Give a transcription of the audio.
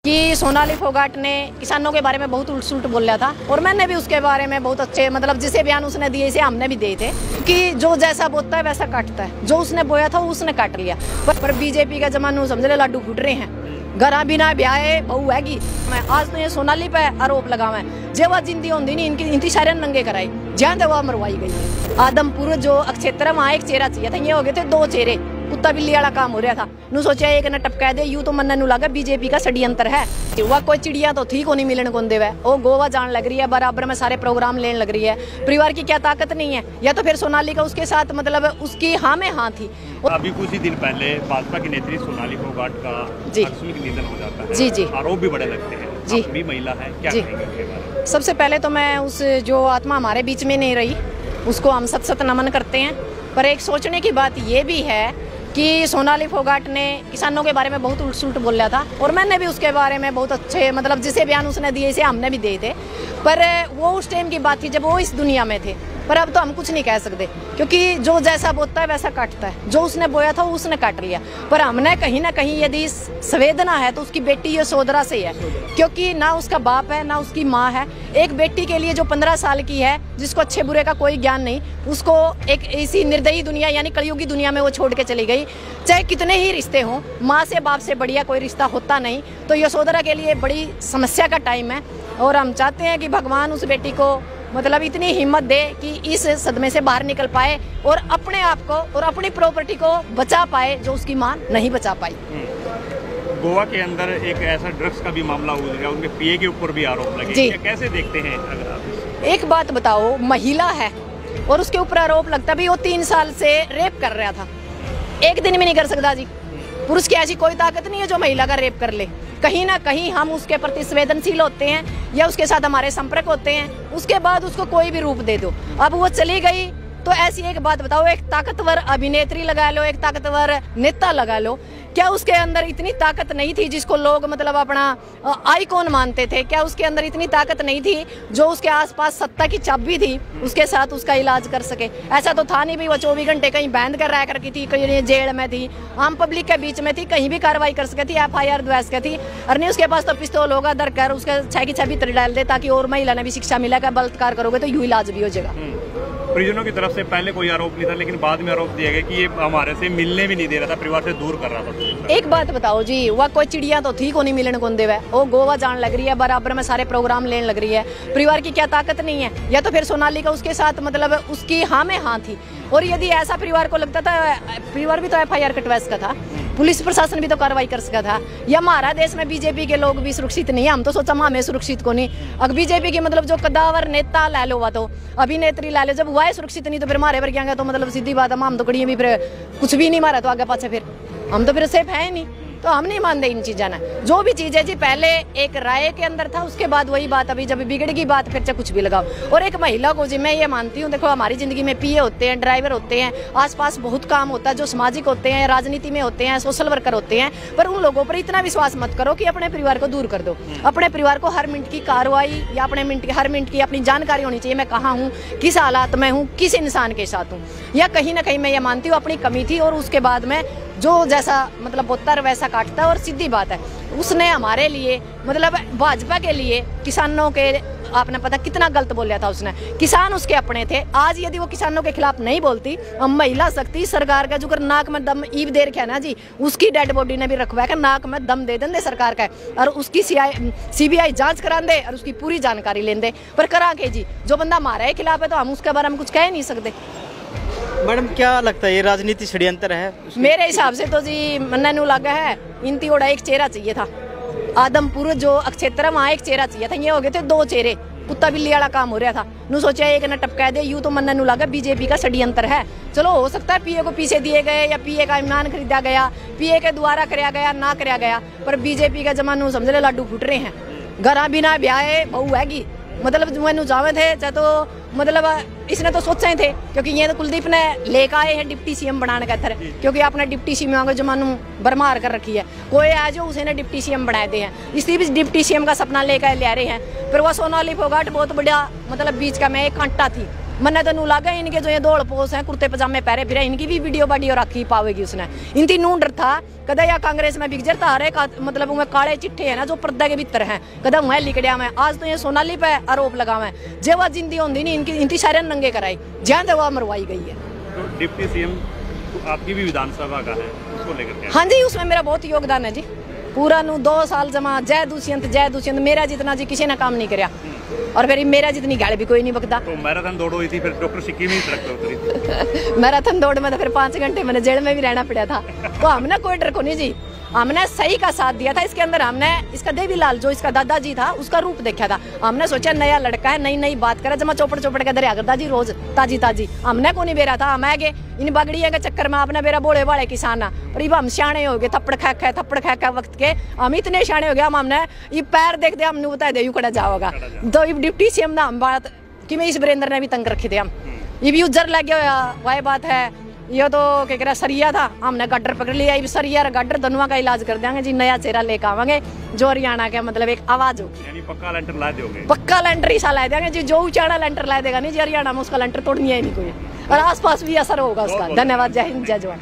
कि सोनाली फोगाट ने किसानों के बारे में बहुत उल्ट सुल्ट बोल रहा था और मैंने भी उसके बारे में बहुत अच्छे मतलब जिसे बयान उसने दिए इसे हमने भी दिए थे कि जो जैसा बोता है वैसा काटता है। जो उसने बोया था उसने काट लिया। पर बीजेपी का जमानू समझ ले लाडू फूट रहे हैं। घर बिना ब्याह बहू हैगी। मैं आज तो ये सोनाली पे आरोप लगावा है जे वह जिंदी होंगी नहीं इनकी इनकी सारे नंगे कराई जहाँ तक वह मरवाई गई। आदमपुर जो अक्षेत्र वहाँ एक चेहरा चाहिए था, ये हो गए थे दो चेहरे। कुत्ता बिल्ली वाला काम हो रहा था। नू सोचा एक ने टपका दे यूं तो मन नू लगा बीजेपी का षड्यंत्र है। वह कोई चिड़िया तो थी को नहीं मिलने को देवे वो गोवा जान लग रही है, बराबर में सारे प्रोग्राम लेने लग रही है। परिवार की क्या ताकत नहीं है या तो फिर सोनाली का उसके साथ मतलब उसकी हाँ में हाँ थी। अभी कुछ ही दिन पहले भाजपा की नेत्री सोनाली फोगाट का आकस्मिक निधन हो जाता है। जी जी, आरोप भी बड़े लगते हैं। जी, भी महिला है, क्या कहेंगे उसके बारे में? सबसे पहले तो मैं उस जो आत्मा हमारे बीच में नहीं रही उसको हम सत सत नमन करते हैं। पर एक सोचने की बात ये भी है कि सोनाली फोगाट ने किसानों के बारे में बहुत उल्ट सुल्ट बोल रहा था और मैंने भी उसके बारे में बहुत अच्छे मतलब जिसे बयान उसने दिए इसे हमने भी दिए थे। पर वो उस टाइम की बात थी जब वो इस दुनिया में थे। पर अब तो हम कुछ नहीं कह सकते क्योंकि जो जैसा बोता है वैसा काटता है। जो उसने बोया था उसने काट लिया। पर हमने कहीं ना कहीं यदि संवेदना है तो उसकी बेटी यशोधरा से है, क्योंकि ना उसका बाप है ना उसकी माँ है। एक बेटी के लिए जो 15 साल की है जिसको अच्छे बुरे का कोई ज्ञान नहीं, उसको एक ऐसी निर्दयी दुनिया यानी कलयुगी दुनिया में वो छोड़ के चली गई। चाहे कितने ही रिश्ते हों, माँ से बाप से बढ़िया कोई रिश्ता होता नहीं। तो यशोधरा के लिए बड़ी समस्या का टाइम है और हम चाहते हैं कि भगवान उस बेटी को मतलब इतनी हिम्मत दे कि इस सदमे से बाहर निकल पाए और अपने आप को और अपनी प्रॉपर्टी को बचा पाए जो उसकी मां नहीं बचा पाई। गोवा के अंदर एक ऐसा ड्रग्स का भी मामला हो गया, उनके पीए के ऊपर भी आरोप लगे। कैसे देखते हैं? अगर आप एक बात बताओ, महिला है और उसके ऊपर आरोप लगता भी वो 3 साल से रेप कर रहा था। एक दिन में नहीं कर सकता जी। पुरुष की ऐसी कोई ताकत नहीं है जो महिला का रेप कर ले। कहीं ना कहीं हम उसके प्रति संवेदनशील होते हैं या उसके साथ हमारे संपर्क होते हैं, उसके बाद उसको कोई भी रूप दे दो। अब वो चली गई तो ऐसी एक बात बताओ, एक ताकतवर अभिनेत्री लगा लो, एक ताकतवर नेता लगा लो, क्या उसके अंदर इतनी ताकत नहीं थी जिसको लोग मतलब अपना आइकॉन मानते थे? क्या उसके अंदर इतनी ताकत नहीं थी जो उसके आसपास सत्ता की चाबी थी उसके साथ उसका इलाज कर सके? ऐसा तो था नहीं भी वो 24 घंटे कहीं बैंड कर रहा करती थी, कहीं जेल में थी, आम पब्लिक के बीच में थी, कहीं भी कार्रवाई कर सके थी, FIR द्वैस के थी। और नहीं उसके पास तो पिस्तौल होगा दर कर उसके छह की छवि डाल दे ताकि और महिला ने भी शिक्षा मिलेगा। बलात्कार करोगे तो यूं इलाज भी हो जाएगा। परिजनों की तरफ से पहले कोई आरोप नहीं था लेकिन बाद में आरोप दिया गया कि ये हमारे से मिलने भी नहीं दे रहा था, परिवार से दूर कर रहा था। एक बात बताओ जी, वह कोई चिड़िया तो थी को नहीं मिलने को देवे वो गोवा जान लग रही है, बराबर में सारे प्रोग्राम लेने लग रही है। परिवार की क्या ताकत नहीं है या तो फिर सोनाली का उसके साथ मतलब उसकी हाँ में हाँ थी। और यदि ऐसा परिवार को लगता था, परिवार भी तो FIR कटवा सका था, पुलिस प्रशासन भी तो कार्रवाई कर सका था। या हमारा देश में बीजेपी के लोग भी सुरक्षित नहीं है? हम तो सोचा हमें सुरक्षित को नहीं। अब बीजेपी की मतलब जो कदावर नेता ला लो, वह तो अभिनेत्री ला लो, जब वह सुरक्षित नहीं तो फिर हमारे पर क्या तो मतलब सीधी बात है, हम तो कड़ी भी फिर कुछ भी नहीं मारा तो आगे पाछे फिर हम तो फिर सेफ है नहीं। तो हम नहीं मानते इन चीज़ों ने। जो भी चीज़ है जी पहले एक राय के अंदर था, उसके बाद वही बात अभी जब बिगड़ेगी बात फिर चाहे कुछ भी लगाओ। और एक महिला को जी मैं ये मानती हूँ, देखो हमारी जिंदगी में PA होते हैं, ड्राइवर होते हैं, आसपास बहुत काम होता है जो सामाजिक होते हैं, राजनीति में होते हैं, सोशल वर्कर होते हैं। पर उन लोगों पर इतना विश्वास मत करो कि अपने परिवार को दूर कर दो। अपने परिवार को हर मिनट की कार्रवाई या अपने हर मिनट की अपनी जानकारी होनी चाहिए। मैं कहाँ हूँ, किस हालात में हूँ, किस इंसान के साथ हूँ। या कहीं ना कहीं मैं ये मानती हूँ अपनी कमी थी और उसके बाद में जो जैसा मतलब बोता है वैसा काटता है। और सीधी बात है उसने हमारे लिए मतलब भाजपा के लिए किसानों के आपने पता कितना गलत बोला था उसने। किसान उसके अपने थे। आज यदि वो किसानों के खिलाफ नहीं बोलती, हम महिला शक्ति सरकार का जो कर नाक में दम ईव दे रखा है ना जी, उसकी डेड बॉडी ने भी रखवाया कि नाक में दम दे दें सरकार का और उसकी CBI जांच करा दे और उसकी पूरी जानकारी लें दे। पर करा के जी जो बंदा हमारे खिलाफ है तो हम उसके बारे में कुछ कह नहीं सकते। मैडम क्या लगता है ये राजनीति षड्यंत्र है? मेरे हिसाब से तो जी मन नू लगा है इनती ओड़ा एक चेहरा चाहिए था। आदमपुर जो अक्षेत्र वहाँ एक चेहरा चाहिए था, ये हो गए थे दो चेहरे। कुत्ता बिल्ली वाला काम हो रहा था। नू सोचा एक ने टपका दे यूं तो मन नू लगा बीजेपी का षड्यंत्र है। चलो हो सकता है PA को पीछे दिए गए या PA का इम्मान खरीदा गया, PA के द्वारा कराया गया ना कराया गया, पर बीजेपी का जमानू समझ ले लाडू फूट रहे हैं। घर बिना ब्याह बहू हैगी। मतलब मैनू जावे थे चाहे तो मतलब इसने तो सोचा ही थे क्योंकि ये तो कुलदीप ने लेकर आए हैं डिप्टी CM बनाने का थर, क्योंकि आपने डिप्टी CM जमानू बरमार कर रखी है। कोई है जो उसे डिप्टी CM बनाए थे हैं, इसलिए भी डिप्टी CM का सपना लेकर ले रहे हैं। फिर वह सोनाली फोगाट बहुत बढ़िया मतलब बीच का मैं एक कांटा थी मैंने तो नू लगा इनके जो ये दौड़ पोस हैं कुर्ते पजामे पहरे फिर इनकी भी वीडियो रखी पावेगी उसने। इनकी नू डर था कदा या कांग्रेस में बिगजर था हरे मतलब उनमें काले चिट्ठे है ना जो पर्दा के भीतर हैं कदा वह लिखड़िया में। आज तो ये सोनाली पे आरोप लगा हुआ है जे वह जिंदी होंगी नहीं इनकी इनकी सारे नंगे कराई जहाँ तक वह मरवाई गई है। तो डिप्टी सीएम आपकी भी विधानसभा का है, उसको लेकर हाँ जी उसमें मेरा बहुत योगदान है जी। पूरा 2 साल जमा जय दुष्यंत मेरा जितना जी किसी ने काम नहीं कराया और फिर मेरा जितनी गाड़ी भी कोई नहीं बकता। तो मैराथन दौड़ हुई थी फिर डॉक्टर सिक्की में ही सड़क पे उतरी थी। मैराथन दौड़ में तो फिर 5 घंटे मैंने जेल में भी रहना पड़ा था। तो हमने कोई डर को नहीं जी, हमने सही का साथ दिया था। इसके अंदर हमने इसका देवीलाल जो इसका दादाजी था उसका रूप देखा था। हमने सोचा नया लड़का है नई बात करे जमा चौपड़ के दरिया करता जी रोज ताजी हमने को नहीं बेरा था। हम आगे इन बगड़िया के चक्कर में आपने बेरा बोले वाले किसान पर अब हम सियाने हो गए थप्पड़ खा वक्त के हम इतने सियाने हो गए हमने ये पैर देखते हमने बताया दे कड़ा जाओगा। तो डिप्टी सीएम ना हम बात कि मैं इस वीरेंद्र ने भी तंग रखे थे हम ये भी उज्जर लग गया वही बात है। ये तो क्या कह रहा सरिया था हमने गड्ढर पकड़ लिया सरिया और गड्ढर दोनों का इलाज कर देंगे जी नया चेहरा लेकर आवांगे जो हरियाणा का मतलब एक आवाज होगी। यानी पक्का लेंटर ला दोगे? पक्का लेंटर ही सा ला देंगे जी जो ऊंचा लेंटर ला देगा नहीं जी हरियाणा में उसका लेंटर तोड़नी है नहीं कोई और आसपास भी असर होगा उसका। धन्यवाद। जय हिंद जय जवान।